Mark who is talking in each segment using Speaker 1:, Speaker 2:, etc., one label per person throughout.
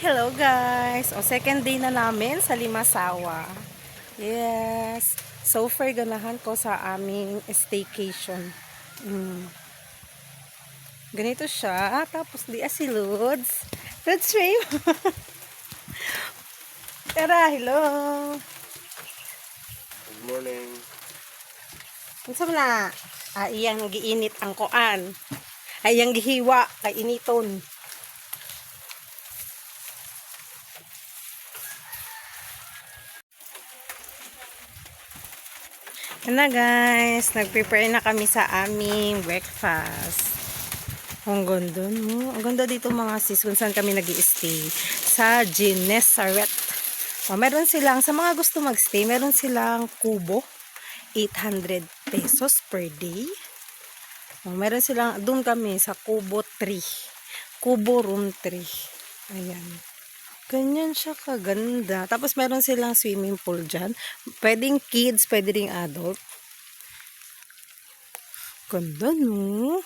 Speaker 1: Hello guys! O second day na namin sa Limasawa. Yes! So far ganahan ko sa aming staycation. Ganito siya. Tapos di si Lods. Lods Ray! Tara! Hello!
Speaker 2: Good morning.
Speaker 1: Unsa man na? Iyang giinit ang koan. Iyang gihiwa kay initon. Yan na guys, nag-prepare na kami sa aming breakfast. Ang ganda no? Ang ganda dito mga sis kung saan kami nag-i-stay. Sa Genesaret. Meron silang, sa mga gusto mag-stay, meron silang kubo. 800 pesos per day. Meron silang, doon kami sa kubo 3. Kubo room 3. Ayan. Ganyan siya kaganda. Tapos meron silang swimming pool dyan. Pwedeng kids, pwede ring adult. Ganda no?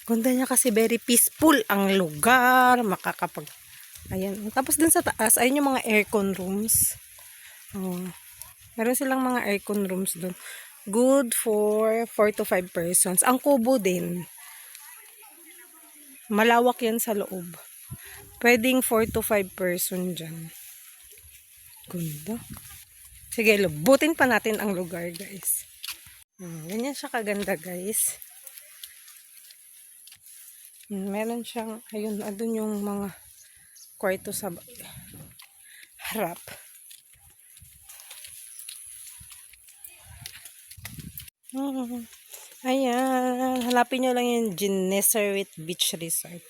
Speaker 1: Ganda niya kasi very peaceful ang lugar. Ayan. Tapos dun sa taas, ayun yung mga aircon rooms. Meron silang mga aircon rooms dun. Good for 4 to 5 persons. Ang kubo din. Malawak yan sa loob. Pwedeng 4 to 5 person dyan. Ganda. Sige, lubutin pa natin ang lugar, guys. Ganyan siya kaganda, guys. Meron siyang, ayun, adun yung mga kwarto sa harap. Ayan, hanapin nyo lang yung Genesaret Beach Resort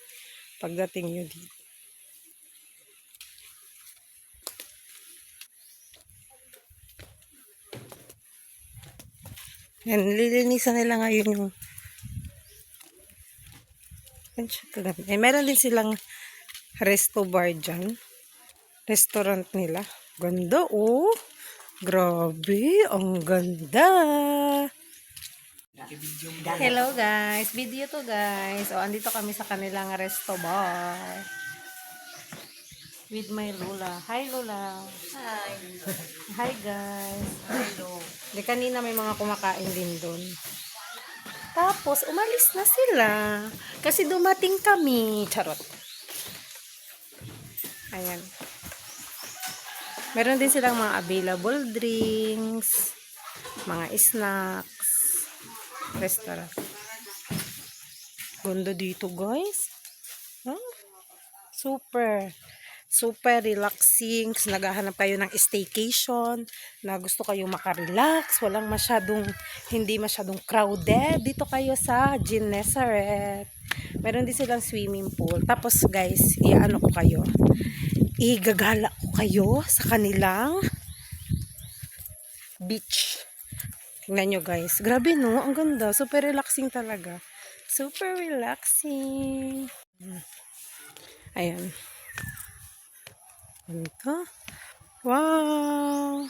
Speaker 1: pagdating nyo dito. Yan, lilinisan nila ngayon yung meron din silang resto bar dyan. Restaurant nila. Ganda oh. Grabe, ang ganda. Hello guys, video to guys. Andito kami sa kanilang resto bar. With my Lola. Hi Lola.
Speaker 3: Hi.
Speaker 1: Hi guys.
Speaker 3: Hello.
Speaker 1: Di kanina may mga kumakain din doon. Tapos umalis na sila. Kasi dumating kami. Charot. Ayan. Meron din silang mga available drinks, mga snacks, restaurant. Ganda dito guys. Huh? Super relaxing. Kasi naghahanap kayo ng staycation na gusto kayong makarelax, hindi masyadong crowded. Dito kayo sa Genesaret. Meron din silang swimming pool. Tapos guys, igagala ko kayo sa kanilang beach. Tingnan nyo guys. Grabe no, ang ganda. Super relaxing talaga. Super relaxing. Ayan. Ganito. Wow!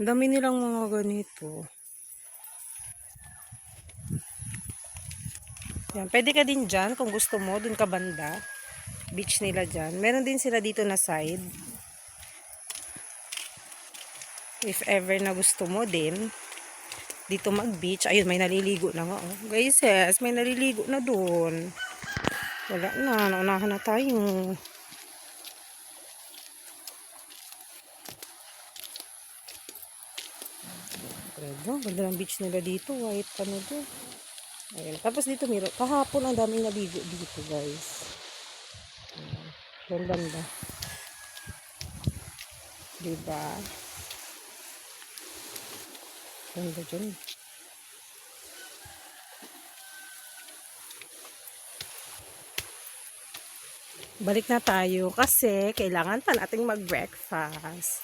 Speaker 1: Ang dami nilang mga ganito. Yan. Pwede ka din dyan kung gusto mo. Dun ka banda. Beach nila dyan. Meron din sila dito na side. If ever na gusto mo din dito mag-beach. Ayun, may naliligo na nga. Oh. Guys, yes, may naliligo na dun. Wala na. Naunahan na tayo. Ganda ng beach nila dito. White ano doon. Ayan. Tapos dito, kahapon ang daming naligo dito, guys. Ayan. Ganda. Diba? Ganda dyan. Balik na tayo kasi kailangan pa nating mag-breakfast.